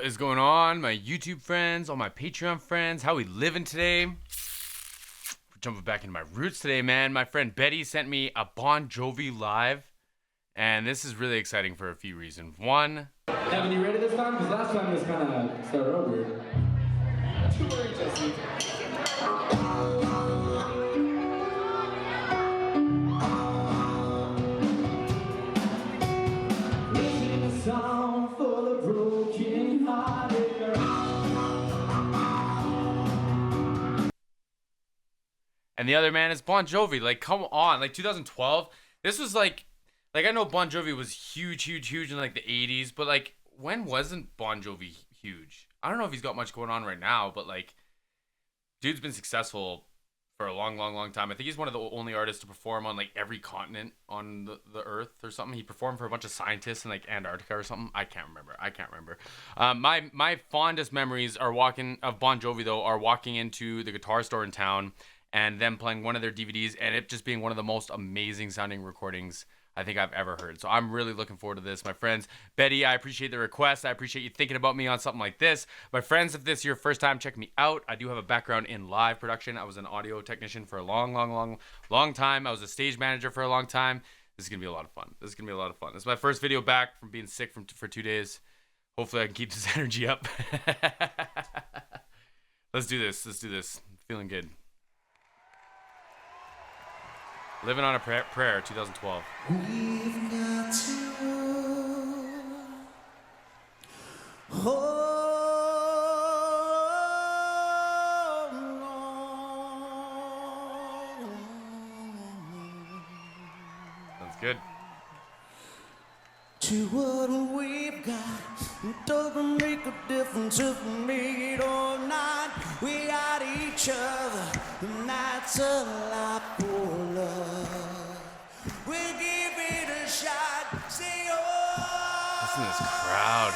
is going on, my YouTube friends, all my Patreon friends? How we living today? We're jumping back into my roots today, man. My friend Betty sent me a Bon Jovi live, and this is really exciting for a few reasons. One, Evan, you ready this time? Because last time was kind of started out weird. Too early, Jesse. and the other man is Bon Jovi. Like, come on. Like, 2012, this was like I know Bon Jovi was huge in like the 80s, but like, when wasn't Bon Jovi huge? I don't know if he's got much going on right now, but like, dude's been successful for a long time. I think he's one of the only artists to perform on like every continent on the earth or something. He performed for a bunch of scientists in like Antarctica or something. I can't remember. My fondest memories of Bon Jovi though are walking into the guitar store in town and them playing one of their DVDs and it just being one of the most amazing sounding recordings I think I've ever heard. So I'm really looking forward to this. My friends, Betty, I appreciate the request. I appreciate you thinking about me on something like this. My friends, if this is your first time checking me out, I do have a background in live production. I was an audio technician for a long time. I was a stage manager for a long time. This is going to be a lot of fun. This is my first video back from being sick for 2 days. Hopefully I can keep this energy up. Let's do this. I'm feeling good. Living on a Prayer, 2012. We've got to hold on. Sounds good. To what we've got, it doesn't make a difference if we make it or not. We got each other, and that's a lot for love. We'll give it a shot. Say, oh, listen to this crowd.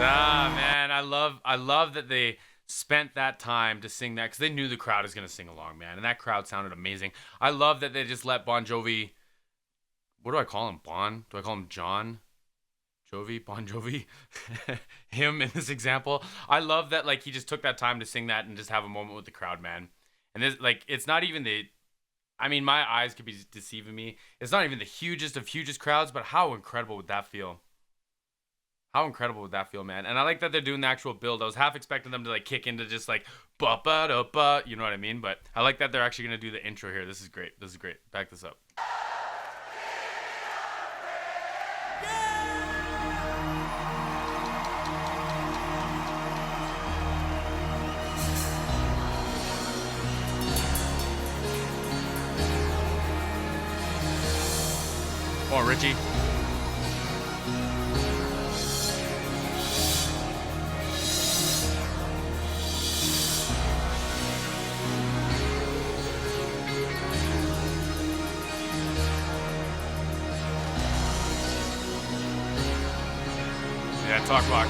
Ah, man, I love that they spent that time to sing that because they knew the crowd is going to sing along, man, and that crowd sounded amazing. I love that they just let Bon Jovi, what do I call him, Bon? Do I call him John? Jovi? Bon Jovi? Him in this example. I love that, like, he just took that time to sing that and just have a moment with the crowd, man. And this, like, it's not even I mean, my eyes could be deceiving me. It's not even the hugest of hugest crowds, but how incredible would that feel? How incredible would that feel, man? And I like that they're doing the actual build. I was half expecting them to like kick into just like ba-ba-da-ba, you know what I mean? But I like that they're actually going to do the intro here. This is great. Back this up. Come on, Richie. Yeah, talk box.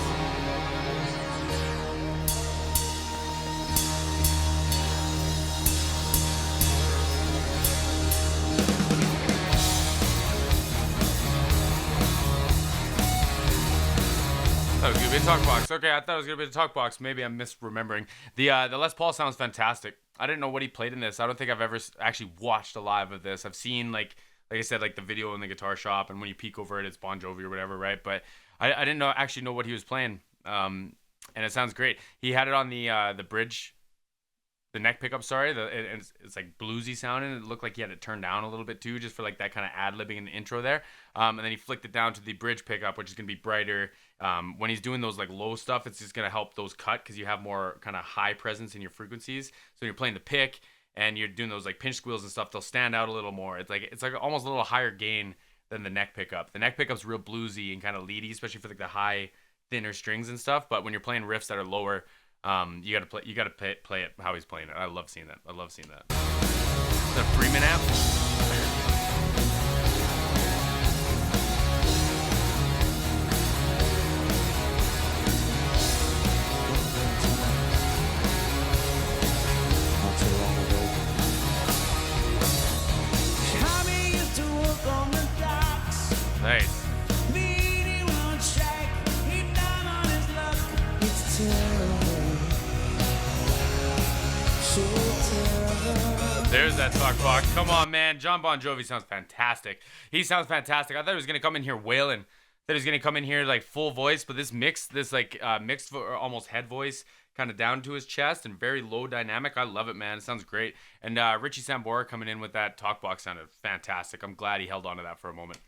That was gonna be a talk box. Okay, I thought it was gonna be a talk box. Maybe I'm misremembering. The Les Paul sounds fantastic. I didn't know what he played in this. I don't think I've ever actually watched a live of this. I've seen like I said, like the video in the guitar shop, and when you peek over it, it's Bon Jovi or whatever, right? But I didn't actually know what he was playing. And it sounds great. He had it on the bridge, the neck pickup. Sorry, it's like bluesy sounding. It looked like he had it turned down a little bit too, just for like that kind of ad-libbing in the intro there. And then he flicked it down to the bridge pickup, which is gonna be brighter. When he's doing those like low stuff, it's just gonna help those cut because you have more kind of high presence in your frequencies. So when you're playing the pick and you're doing those like pinch squeals and stuff, they'll stand out a little more. It's like almost a little higher gain than the neck pickup. The neck pickup's real bluesy and kind of leady, especially for like the high, thinner strings and stuff. But when you're playing riffs that are lower, you gotta play it how he's playing it. I love seeing that. The Freeman amp. Nice. There's that talk box. Come on, man. John Bon Jovi sounds fantastic. He sounds fantastic. I thought he was gonna come in here wailing. That he's gonna come in here like full voice, but this mixed almost head voice, kind of down to his chest and very low dynamic. I love it, man. It sounds great. And Richie Sambora coming in with that talk box sounded fantastic. I'm glad he held on to that for a moment.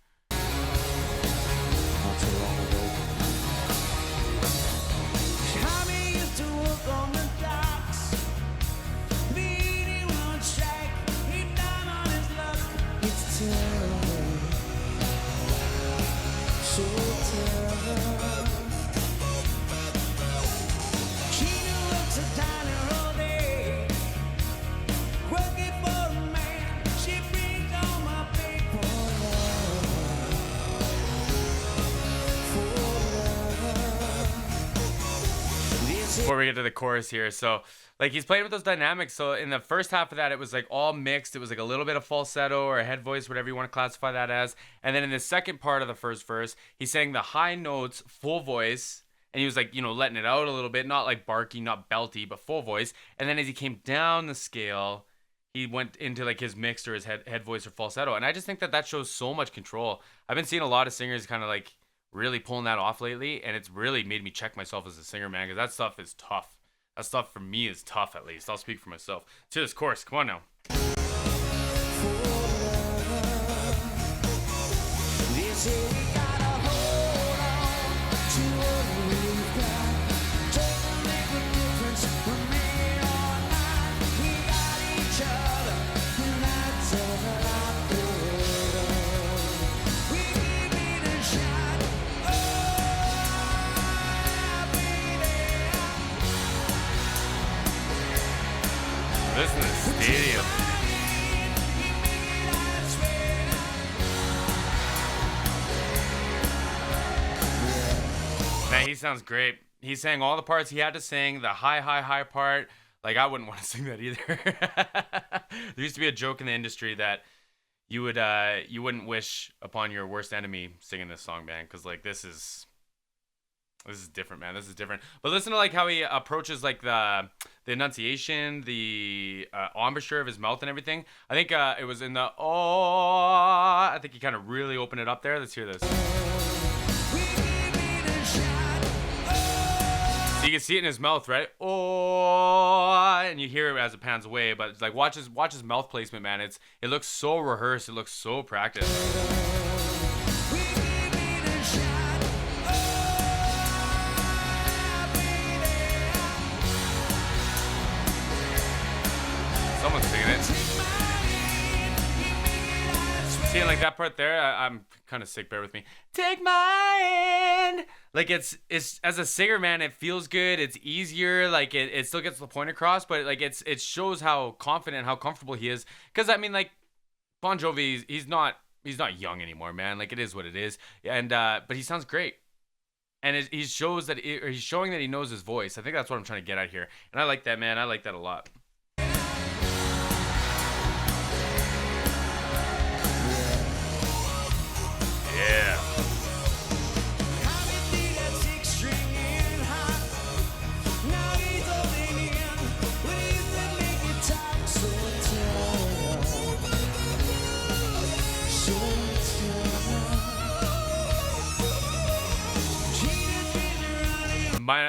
Before we get to the chorus here, so like he's playing with those dynamics. So in the first half of that, it was like all mixed. It was like a little bit of falsetto or a head voice, whatever you want to classify that as. And then in the second part of the first verse, he sang the high notes full voice, and he was like, you know, letting it out a little bit, not like barky, not belty, but full voice. And then as he came down the scale, he went into like his mixed or his head voice or falsetto. And I just think that shows so much control. I've been seeing a lot of singers kind of like really pulling that off lately, and it's really made me check myself as a singer, man, because that stuff is tough. That stuff for me is tough, at least. I'll speak for myself. To this chorus, come on now. Listen to the stadium. Man, he sounds great. He sang all the parts he had to sing, the high part. Like, I wouldn't want to sing that either. There used to be a joke in the industry that you wouldn't wish upon your worst enemy singing this song, man, because like this is different, man. This is different. But listen to like how he approaches like the enunciation, the embouchure of his mouth and everything. I think it was in the I think he kind of really opened it up there. Let's hear this. So you can see it in his mouth, right? And you hear it as it pans away. But it's like watch his mouth placement, man. It looks so rehearsed. It looks so practiced. Someone's singing it. See, like that part there, I'm kind of sick, bear with me. Take my hand. Like it's as a singer, man, it feels good. It's easier. Like it still gets the point across, but like it shows how confident, how comfortable he is. Because I mean, like Bon Jovi, he's not young anymore, man. Like it is what it is. And but he sounds great. And he shows that he's showing that he knows his voice. I think that's what I'm trying to get at here. And I like that, man. I like that a lot. Yeah.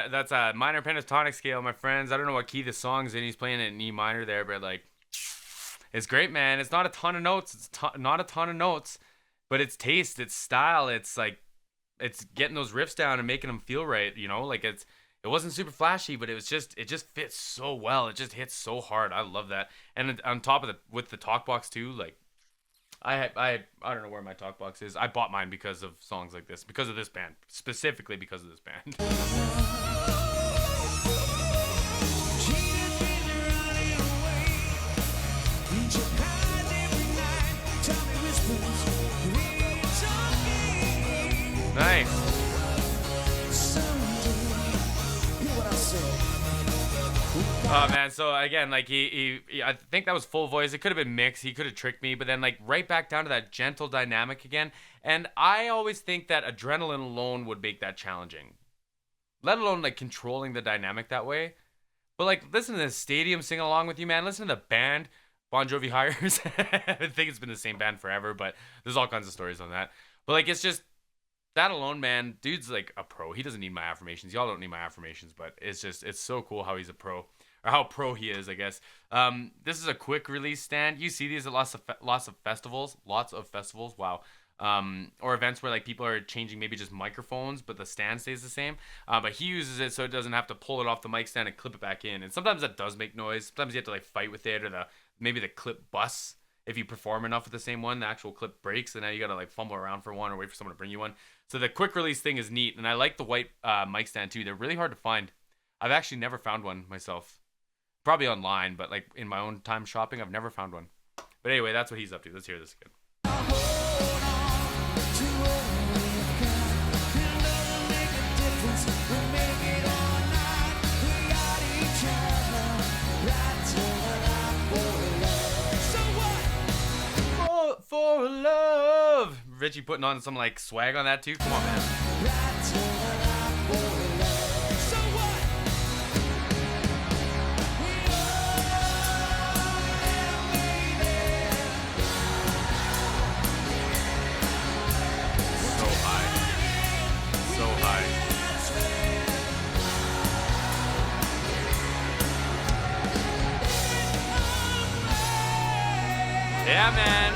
That's a minor pentatonic scale, my friends. I don't know what key the song's in. He's playing it in E minor there, but like, it's great, man. It's not a ton of notes. It's not a ton of notes. But it's taste, it's style, it's like, it's getting those riffs down and making them feel right, you know? Like it wasn't super flashy, but it just fits so well. It just hits so hard. I love that. And on top of with the talk box too, like, I don't know where my talk box is. I bought mine because of songs like this, because of this band, specifically because of this band. Nice. Oh man, so again, like I think that was full voice. It could have been mixed. He could have tricked me, but then like right back down to that gentle dynamic again. And I always think that adrenaline alone would make that challenging, let alone like controlling the dynamic that way. But like, listen to this stadium sing along with you, man. Listen to the band Bon Jovi hires. I think it's been the same band forever, but there's all kinds of stories on that. But like, it's just that alone, man. Dude's like a pro. He doesn't need my affirmations. Y'all don't need my affirmations, but it's so cool how he's a pro, or how pro he is, I guess. This is a quick release stand. You see these at lots of festivals. Wow. Or events where like people are changing maybe just microphones, but the stand stays the same. But he uses it so it doesn't have to pull it off the mic stand and clip it back in. And sometimes that does make noise. Sometimes you have to like fight with it, or maybe the clip busts. If you perform enough with the same one, the actual clip breaks, and now you gotta like fumble around for one or wait for someone to bring you one. So the quick release thing is neat, and I like the white mic stand too. They're really hard to find. I've actually never found one myself. Probably online, but like in my own time shopping, I've never found one. But anyway, that's what he's up to. Let's hear this again. For love. Richie putting on some like swag on that too. Come on, man. So high. So high. Yeah, man.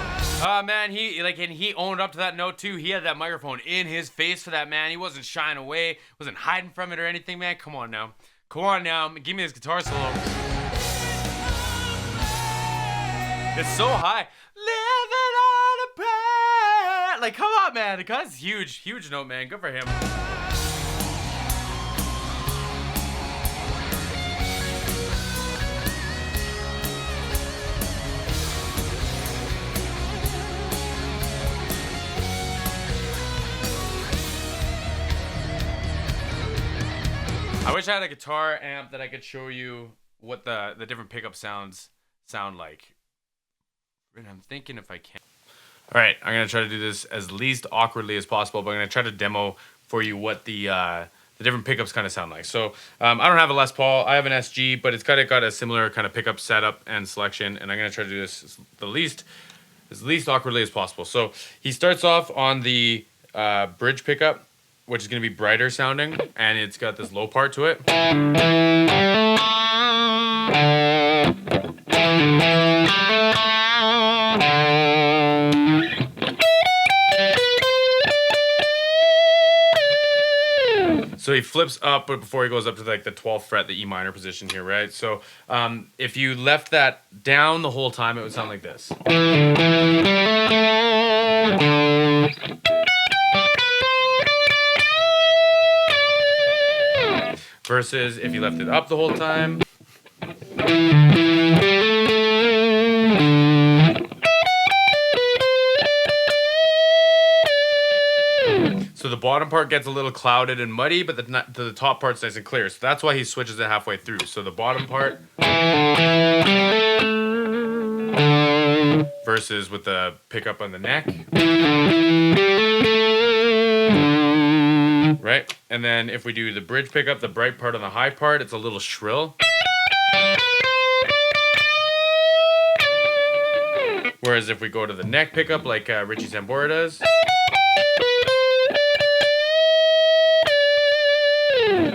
Man, he owned up to that note too. He had that microphone in his face for that, man. He wasn't shying away, wasn't hiding from it or anything, man. Come on now. Give me this guitar solo. It's so high. Living on a prayer. Like, come on, man. The guy's huge note, man. Good for him. I wish I had a guitar amp that I could show you what the different pickup sounds sound like. And I'm thinking if I can. All right, I'm gonna try to do this as least awkwardly as possible, but I'm gonna try to demo for you what the different pickups kind of sound like. So I don't have a Les Paul, I have an SG, but it's kind of got a similar kind of pickup setup and selection, and I'm gonna try to do this as least awkwardly as possible. So he starts off on the bridge pickup, which is going to be brighter sounding, and it's got this low part to it. So he flips up, but before he goes up to like the 12th fret, the E minor position here, right? So if you left that down the whole time, it would sound like this. Versus if you left it up the whole time. So the bottom part gets a little clouded and muddy, but the top part's nice and clear. So that's why he switches it halfway through. So the bottom part versus with the pickup on the neck. Right? And then if we do the bridge pickup, the bright part on the high part, it's a little shrill. Whereas if we go to the neck pickup, like Richie Sambora does,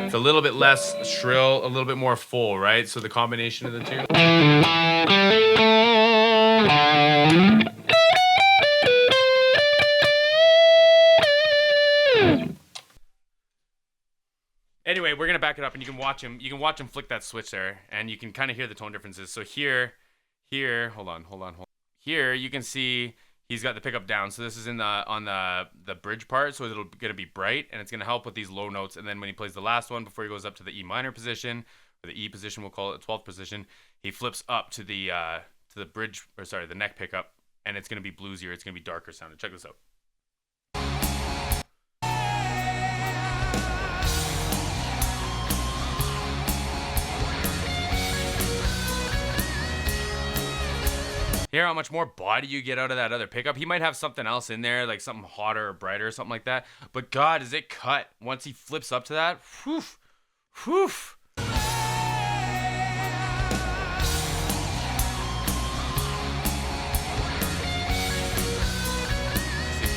it's a little bit less shrill, a little bit more full, right? So the combination of the two. Anyway, we're gonna back it up, and you can watch him. You can watch him flick that switch there, and you can kind of hear the tone differences. So here, hold on. Here you can see he's got the pickup down. So this is on the bridge part, so it'll gonna be bright, and it's gonna help with these low notes. And then when he plays the last one before he goes up to the E minor position, or the E position, we'll call it the 12th position, he flips up to the bridge, or sorry, the neck pickup, and it's gonna be bluesier. It's gonna be darker sounding. Check this out. hear how much more body you get out of that other pickup. He might have something else in there, like something hotter or brighter or something like that. But God, does it cut once he flips up to that? Whew. Whew. See,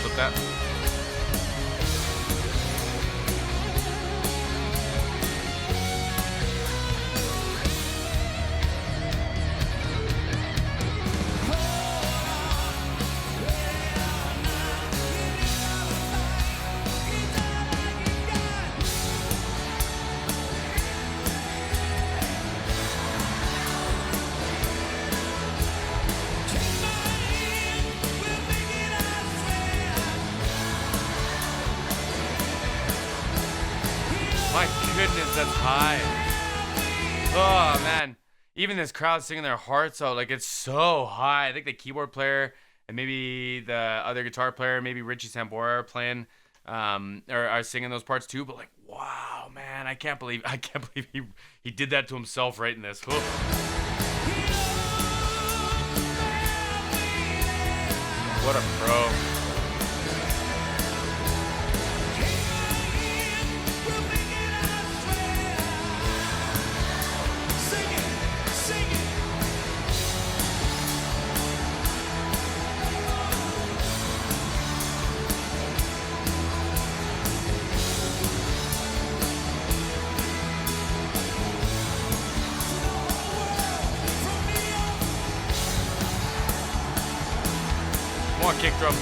flip that. My goodness, that's high. Oh, man. Even this crowd singing their hearts out, like, it's so high. I think the keyboard player and maybe the other guitar player, maybe Richie Sambora are playing, or are singing those parts too. But, like, wow, man, I can't believe he did that to himself right in this. Oh. What a pro. Come on, kick drum.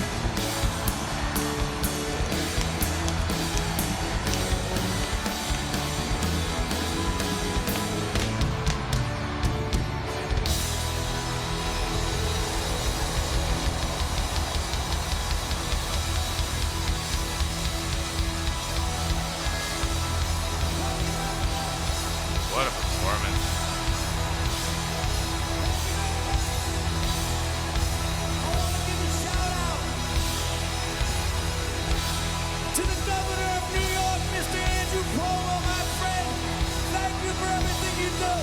What a performance. To the governor of New York, Mr. Andrew Cuomo, my friend, thank you for everything you do.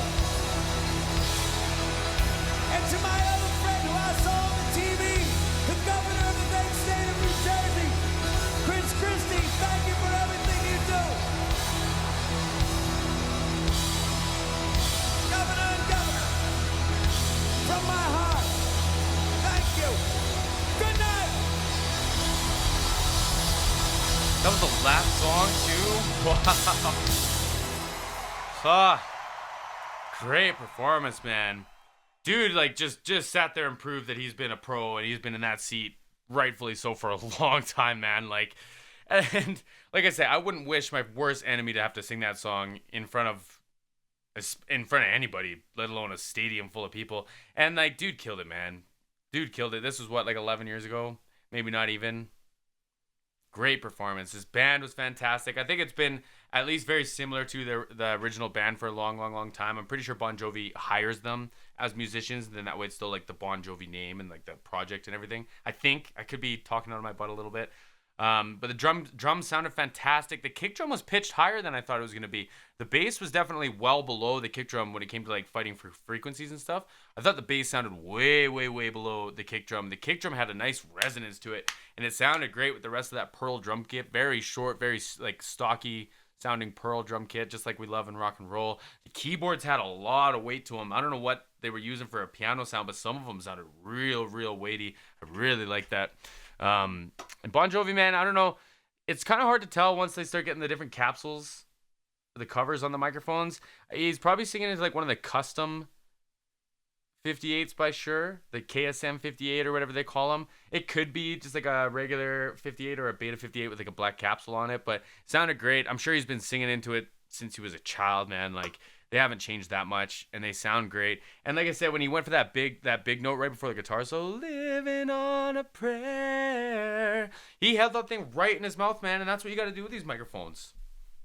And to my other friend who I saw on the TV, the governor of the great state of New Jersey, Chris Christie, thank you for everything you do. Governor and governor, from my heart, thank you. Good night. That was the last song too? Wow. Great performance, man. Dude, like just sat there and proved that he's been a pro and he's been in that seat rightfully so for a long time, man. Like, and like I said, I wouldn't wish my worst enemy to have to sing that song in front of anybody, let alone a stadium full of people. And like, dude killed it, man. Dude killed it. This was what, like 11 years ago? Maybe not even. Great performance. His band was fantastic. I think it's been at least very similar to the original band for a long time. I'm pretty sure Bon Jovi hires them as musicians, and then that way it's still like the Bon Jovi name and like the project and everything. I think I could be talking out of my butt a little bit. But the drums sounded fantastic. The kick drum was pitched higher than I thought it was going to be. The bass was definitely well below the kick drum when it came to like fighting for frequencies and stuff. I thought the bass sounded way below the kick drum. The kick drum had a nice resonance to it, and it sounded great with the rest of that Pearl drum kit. Very short, very like stocky sounding Pearl drum kit, just like we love in rock and roll. The keyboards had a lot of weight to them. I don't know what they were using for a piano sound, but some of them sounded real weighty. I really like that. And Bon Jovi, man, I don't know. It's kind of hard to tell once they start getting the different capsules, the covers on the microphones. He's probably singing into like one of the custom 58s by Shure, the KSM 58 or whatever they call them. It could be just like a regular 58 or a Beta 58 with like a black capsule on it, but it sounded great. I'm sure he's been singing into it since he was a child, man. Like, they haven't changed that much, and they sound great. And like I said, when he went for that big note right before the guitar solo, living on a prayer, he held that thing right in his mouth, man, and that's what you got to do with these microphones.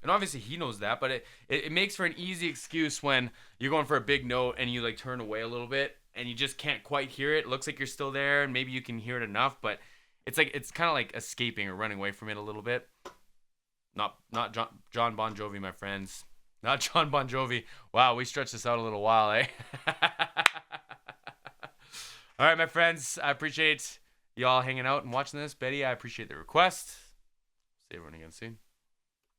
And obviously he knows that, but it makes for an easy excuse when you're going for a big note and you like turn away a little bit and you just can't quite hear it. It looks like you're still there, and maybe you can hear it enough, but it's kind of like escaping or running away from it a little bit. Not John Bon Jovi, my friends. Not John Bon Jovi. Wow, we stretched this out a little while, eh? All right, my friends. I appreciate y'all hanging out and watching this. Betty, I appreciate the request. See everyone again soon.